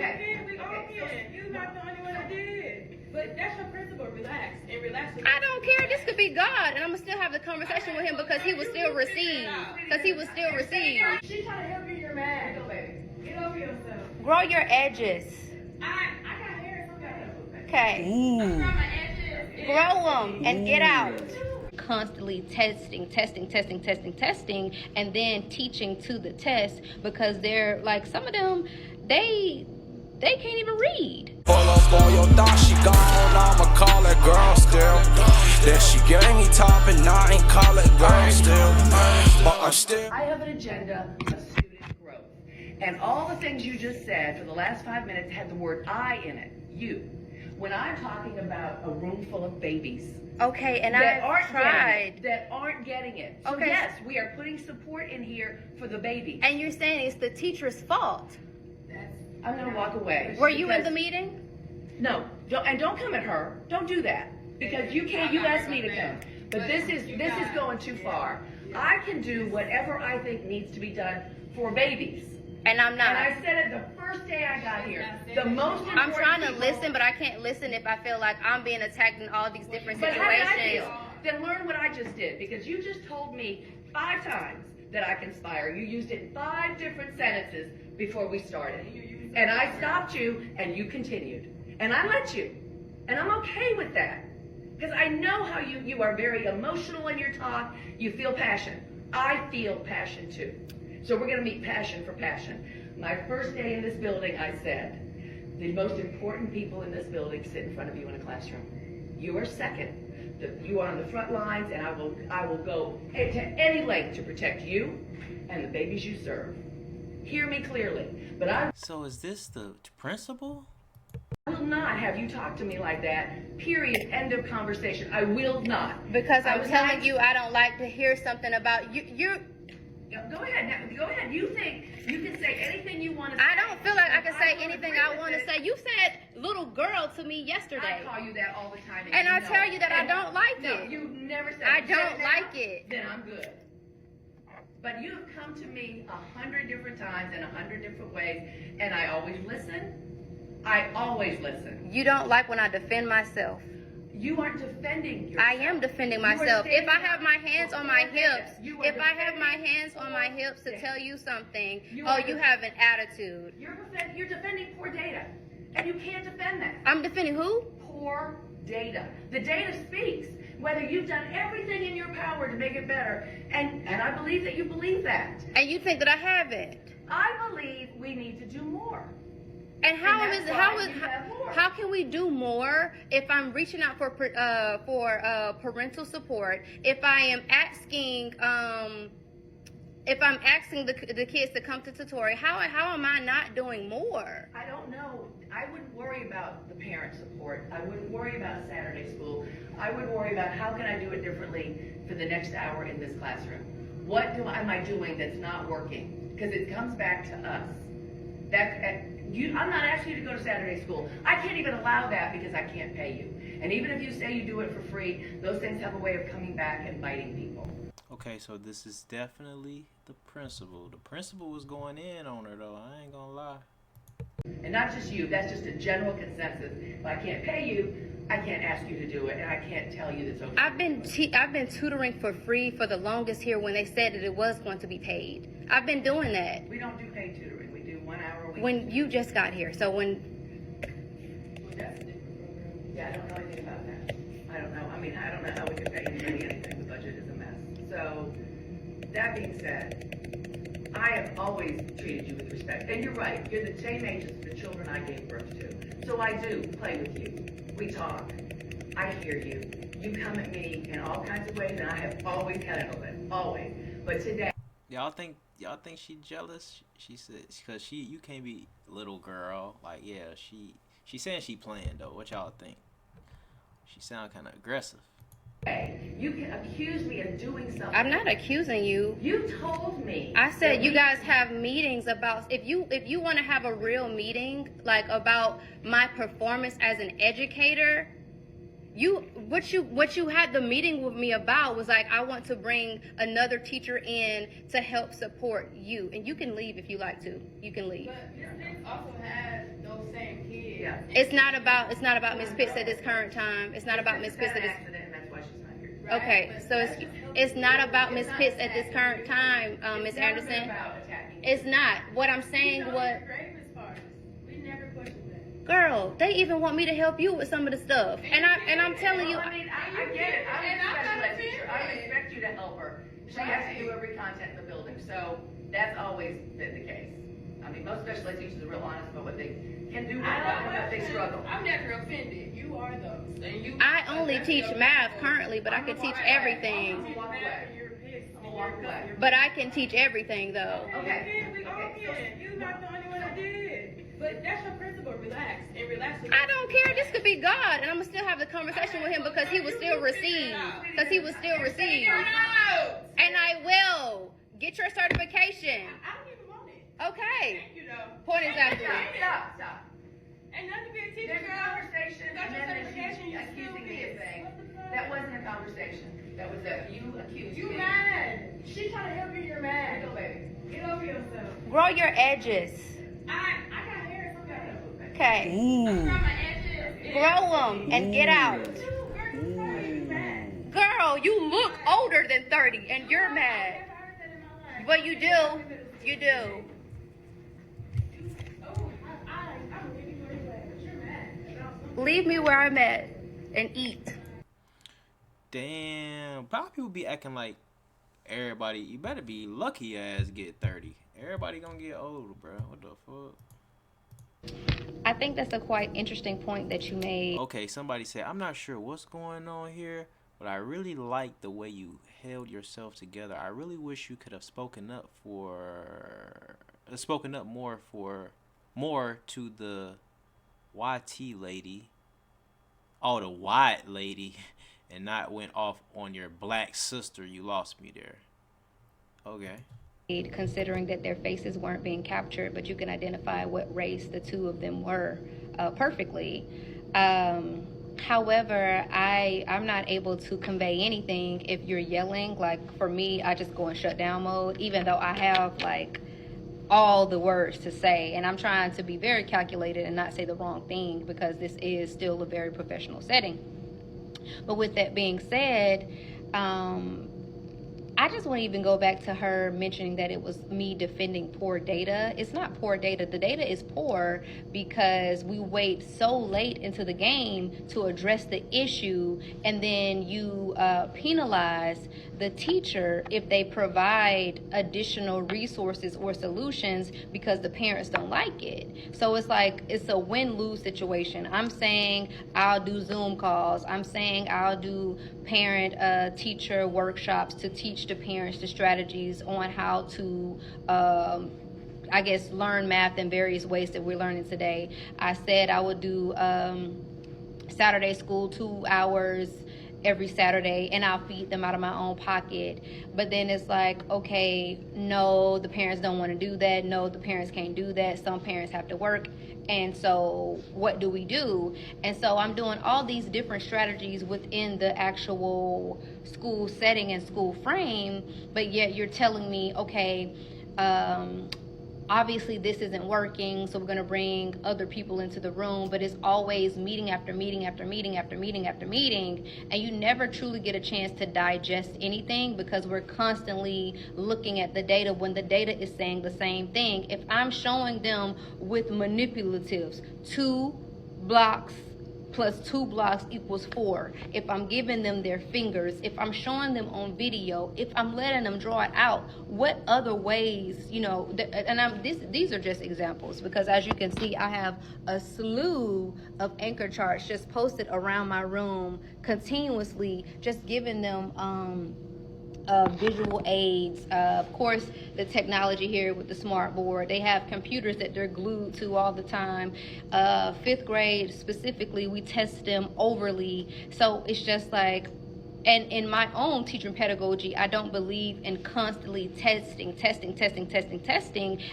Okay. We all can. You're not the only one that did. But that's your principle. Relax and relax. I don't care. This could be God, and I'm gonna still have the conversation with him because he was still received. Because he was still received. She's trying to help you. You're mad. Go, baby. Get over yourself. Grow your edges. I got hair. Okay. Grow my edges. Grow them and get out. Constantly testing, and then teaching to the test because they're like some of them, they can't even read. Pull up on your thought, she gone, I'ma call that girl still. Then she gave me top and I ain't call it girl still. But I'm still. I have an agenda of student growth. And all the things you just said for the last 5 minutes had the word I in it, you. When I'm talking about a room full of babies, okay, and that aren't getting it. So okay. Yes, we are putting support in here for the baby. And you're saying it's the teacher's fault. I'm gonna walk away. Were you in the meeting? No, don't come at her. Don't do that because you can't. You asked me to come, but this is going too far. I can do whatever I think needs to be done for babies. And I'm not. And I said it the first day I got here. The most important I'm trying to people, listen, but I can't listen if I feel like I'm being attacked in all these different But situations. how did I feel? Then learn what I just did because you just told me 5 times that I conspire. You used it in 5 different sentences before we started. And I stopped you and you continued. And I let you. And I'm okay with that. Because I know how you are very emotional in your talk. You feel passion. I feel passion too. So we're going to meet passion for passion. My first day in this building, I said, the most important people in this building sit in front of you in a classroom. You are second. You are on the front lines, and I will go to any length to protect you and the babies you serve. Hear me clearly. But So is this the principal? I will not have you talk to me like that. Period. End of conversation. I will not. Because I'm telling you, I don't like to hear something about you. Go ahead. Now, go ahead. You think you can say anything you want to say. I don't feel like I can say anything I want to say. You said little girl to me yesterday. I call you that all the time. And I tell you that I don't like it. No, you never said I it. don't like it. Then I'm good. But you have come to me 100 different times in 100 different ways, and I always listen. I always listen. You don't like when I defend myself. You aren't defending yourself. I am defending myself. If I have my hands on my hips, to tell you something, you have an attitude. You're defending poor data, and you can't defend that. I'm defending who? Poor data. The data speaks. Whether you've done everything in your power to make it better, and I believe that you believe that. And you think that I haven't. I believe we need to do more. And how can we do more if I'm reaching out for parental support? If I am asking the kids to come to tutorial, how am I not doing more? I don't know. I wouldn't worry about the parent support. I wouldn't worry about Saturday school. I would worry about how can I do it differently for the next hour in this classroom. What am I doing that's not working? Because it comes back to us. I'm not asking you to go to Saturday school. I can't even allow that because I can't pay you. And even if you say you do it for free, those things have a way of coming back and biting people. Okay, so this is definitely the principal. The principal was going in on her, though. I ain't gonna lie. And not just you. That's just a general consensus. If I can't pay you, I can't ask you to do it, and I can't tell you that's okay. I've been tutoring for free for the longest here when they said that it was going to be paid. I've been doing that. We don't do paid tutoring. We do 1 hour a week. When you just got here, so when... Yeah, I don't know anything about that. I don't know. I mean, I don't know how we could pay anybody anything. The budget is a mess. So, that being said, I have always treated you with respect. And you're right. You're the same age as the children I gave birth to. So I do play with you. We talk. I hear you. You come at me in all kinds of ways, and I have always handled it. Always. But today... Y'all think she jealous? She said, because you can't be little girl. Like, yeah, she's saying she playing, though. What y'all think? She sound kind of aggressive. You can accuse me of doing something. I'm not accusing you. You told me. I said you guys have meetings about, if you want to have a real meeting, like about my performance as an educator, what you had the meeting with me about was like, I want to bring another teacher in to help support you. And you can leave if you like to. You can leave. But your kids also had those Yeah. It's not about Miss Pitts at this current time. It's not about Miss Pitts at this. Accident, and that's why she's not here. Okay, so it's not about Miss Pitts at this current time, Miss It's never been Anderson. about attacking you. It's not. What I'm saying, what We never questioned that. girl, they even want me to help you with some of the stuff, and I'm telling you, Well, I mean, I get it. I'm And a I'm special not ed teacher. I offended. expect you to help her. She has to do every content in the building, so that's always been the case. I mean, most special ed teachers are real honest about what they can do, but they struggle. I'm never offended. You are those. And you. I only teach math currently, but I can teach everything. I'm gonna walk away. I'm gonna walk away. But I can teach everything though. Okay. We all can. You're not the only one that did. But that's your principle. Relax and relax. I don't care. This could be God, and I'm gonna still have the conversation with him because he will still receive. Because he will still receive. And I will get your certification. I don't even want it. Okay. You know. Point exactly. Stop. Ain't nothing to be a teacher, There's a girl. conversation, You got and your then certification, there's you you still accusing me of miss. things. What the fuck? That wasn't a conversation. That was you accused You me. mad. She trying to help you, you're mad. Go, baby. Get over yourself. Grow your edges. I got hair, it's okay. Okay. Grow my edges. Grow them and get out. Girl, you look older than 30 and you're mad. But you do. You do. Leave me where I'm at and eat. Damn, a lot of people be acting like everybody. You better be lucky your ass get 30. Everybody gonna get older, bro. What the fuck? I think that's a quite interesting point that you made. Okay, somebody said, I'm not sure what's going on here, but I really like the way you held yourself together. I really wish you could have spoken up more to the YT lady. Oh, the white lady. And not went off on your black sister. You lost me there. Okay. Considering that their faces weren't being captured, but you can identify what race the two of them were perfectly. However, I'm not able to convey anything if you're yelling. Like for me, I just go in shutdown mode, even though I have like all the words to say, and I'm trying to be very calculated and not say the wrong thing because this is still a very professional setting. But with that being said, I just want to even go back to her mentioning that it was me defending poor data. It's not poor data. The data is poor because we wait so late into the game to address the issue, and then you penalize the teacher if they provide additional resources or solutions because the parents don't like it. So it's like it's a win-lose situation. I'm saying I'll do Zoom calls. I'm saying I'll do parent-teacher workshops to teach the parents the strategies on how to I guess learn math in various ways that we're learning today. I said I would do Saturday school 2 hours every Saturday, and I'll feed them out of my own pocket. But then it's like, okay, no, the parents don't want to do that. No, the parents can't do that. Some parents have to work. And so what do we do? And so I'm doing all these different strategies within the actual school setting and school frame, but yet you're telling me, okay, obviously this isn't working, so we're going to bring other people into the room. But it's always meeting after meeting after meeting after meeting after meeting, and you never truly get a chance to digest anything because we're constantly looking at the data when the data is saying the same thing. If I'm showing them with manipulatives 2 blocks plus 2 blocks equals 4, if I'm giving them their fingers, if I'm showing them on video, if I'm letting them draw it out, what other ways, and these are just examples, because as you can see, I have a slew of anchor charts just posted around my room continuously, just giving them visual aids. Of course, the technology here with the smart board, they have computers that they're glued to all the time. 5th grade specifically, we test them overly. So it's just like, and in my own teaching pedagogy, I don't believe in constantly testing,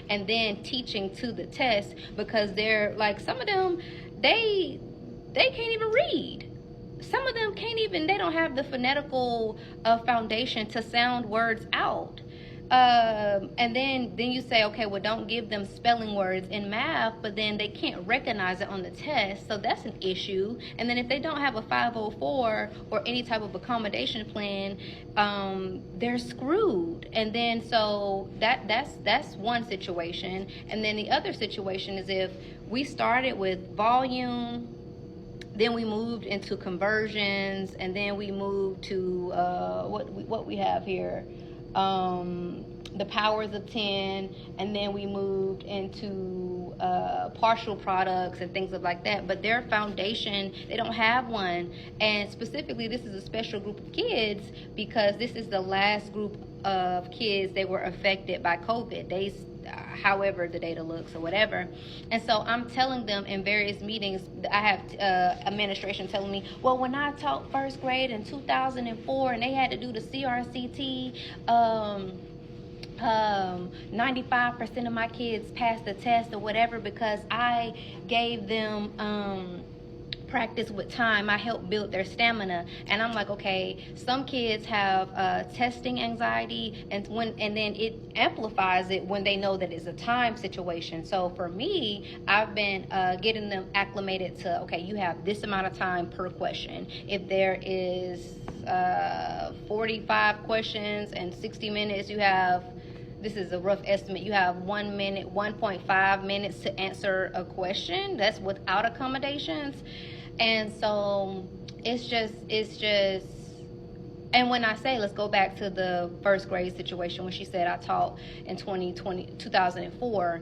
and then teaching to the test, because they're like, some of them, they can't even read. Some of them can't even, they don't have the phonetical foundation to sound words out. and then you say, okay, well, don't give them spelling words in math, but then they can't recognize it on the test, so that's an issue. And then if they don't have a 504 or any type of accommodation plan, they're screwed. And then so that's one situation. And then the other situation is if we started with volume, then we moved into conversions, and then we moved to what we have here, the powers of 10, and then we moved into partial products and things like that. But their foundation, they don't have one. And specifically, this is a special group of kids because this is the last group of kids that were affected by COVID. However the data looks or whatever. And so I'm telling them in various meetings, I have administration telling me, well, when I taught first grade in 2004 and they had to do the CRCT, 95% of my kids passed the test or whatever because I gave them practice with time. I help build their stamina. And I'm like, okay, some kids have testing anxiety, and then it amplifies it when they know that it's a time situation. So for me, I've been getting them acclimated to, okay, you have this amount of time per question. If there is 45 questions and 60 minutes, you have, this is a rough estimate, you have 1 minute, 1.5 minutes to answer a question. That's without accommodations. And so it's just, and when I say, let's go back to the first grade situation when she said I taught in 2004,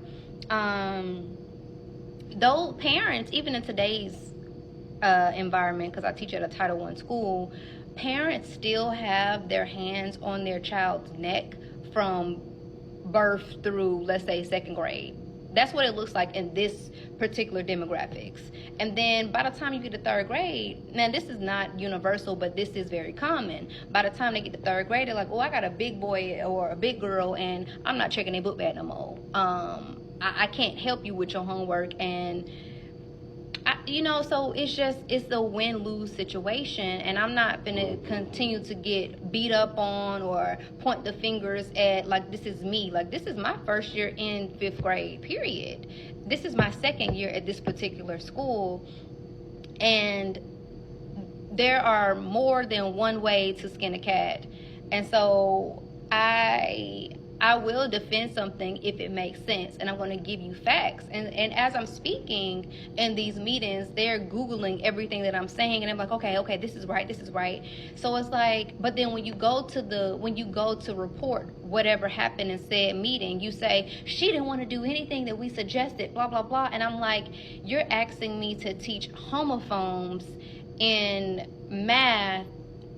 though parents, even in today's environment, because I teach at a Title I school, parents still have their hands on their child's neck from birth through, let's say, second grade. That's what it looks like in this particular demographics. And then by the time you get to third grade, now this is not universal, but this is very common. By the time they get to third grade, they're like, oh, I got a big boy or a big girl, and I'm not checking their book bag no more. I can't help you with your homework, and so it's a win-lose situation, and I'm not gonna continue to get beat up on or point the fingers at, like, this is me. Like, this is my first year in 5th grade, period. This is my second year at this particular school, and there are more than one way to skin a cat. And so I will defend something if it makes sense, and I'm going to give you facts. And as I'm speaking in these meetings, they're Googling everything that I'm saying, and I'm like, okay, this is right. So it's like, but then when you go to report whatever happened in said meeting, you say, she didn't want to do anything that we suggested, blah, blah, blah. And I'm like, you're asking me to teach homophones in math,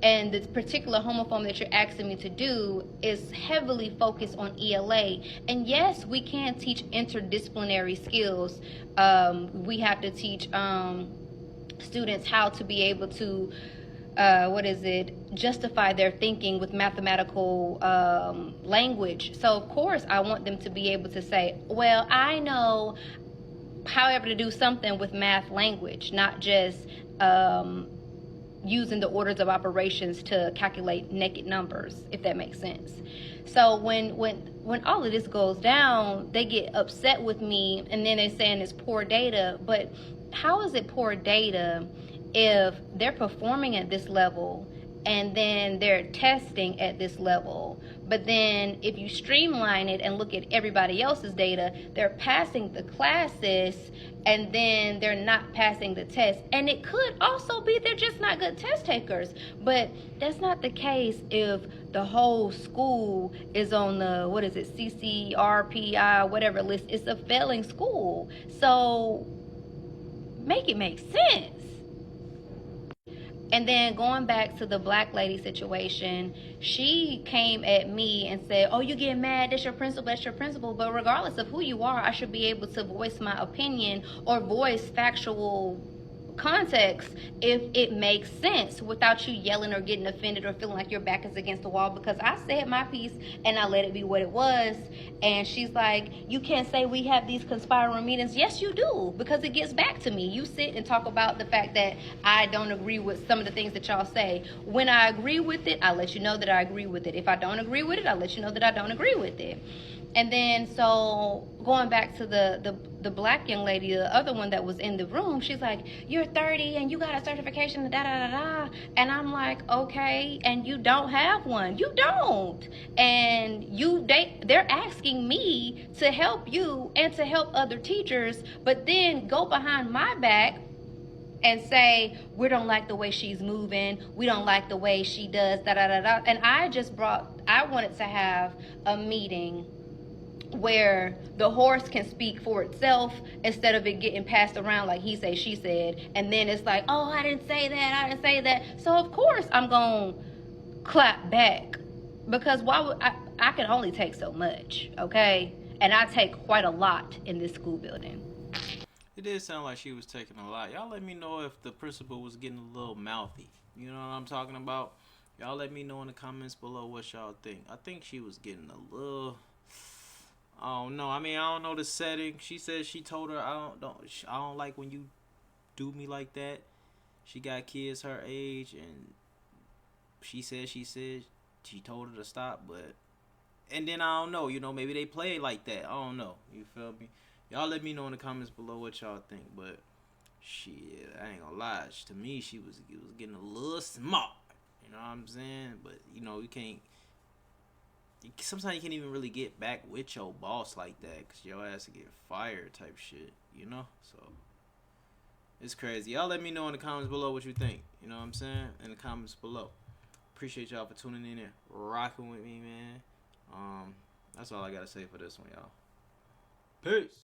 and the particular homophone that you're asking me to do is heavily focused on ELA. And yes, we can teach interdisciplinary skills. We have to teach students how to be able to, justify their thinking with mathematical language. So of course I want them to be able to say, well, I know however to do something with math language, not just using the orders of operations to calculate naked numbers, if that makes sense. So when all of this goes down, they get upset with me, and then they're saying it's poor data. But how is it poor data if they're performing at this level and then they're testing at this level? But then if you streamline it and look at everybody else's data, they're passing the classes and then they're not passing the test. And it could also be they're just not good test takers. But that's not the case if the whole school is on the, CCRPI, whatever list. It's a failing school. So make it make sense. And then going back to the black lady situation, she came at me and said, oh, you get mad, that's your principal. But regardless of who you are, I should be able to voice my opinion or voice factual context if it makes sense without you yelling or getting offended or feeling like your back is against the wall, because I said my piece and I let it be what it was. And she's like, you can't say we have these conspiring meetings. Yes, you do, because it gets back to me. You sit and talk about the fact that I don't agree with some of the things that y'all say. When I agree with it, I let you know that I agree with it. If I don't agree with it, I let you know that I don't agree with it. And then, so going back to the black young lady, the other one that was in the room, she's like, you're 30 and you got a certification, da da da da. And I'm like, okay, and you don't have one. You don't. And they're asking me to help you and to help other teachers, but then go behind my back and say, we don't like the way she's moving, we don't like the way she does, da da da da. And I wanted to have a meeting where the horse can speak for itself instead of it getting passed around like he say, she said, and then it's like, oh, I didn't say that. So of course I'm gonna clap back, because why would I can only take so much, okay? And I take quite a lot in this school building. It did sound like she was taking a lot. Y'all let me know if the principal was getting a little mouthy. You know what I'm talking about? Y'all let me know in the comments below what y'all think. I think she was getting a little... I don't know. I mean, I don't know the setting. She said she told her, I don't like when you do me like that. She got kids her age, and she told her to stop, but... And then, I don't know, maybe they play it like that. I don't know. You feel me? Y'all let me know in the comments below what y'all think, but... Shit, I ain't gonna lie. To me, it was getting a little smart. You know what I'm saying? But, you can't... Sometimes you can't even really get back with your boss like that, because your ass will get fired type shit, So, it's crazy. Y'all let me know in the comments below what you think. You know what I'm saying? In the comments below. Appreciate y'all for tuning in and rocking with me, man. That's all I gotta say for this one, y'all. Peace.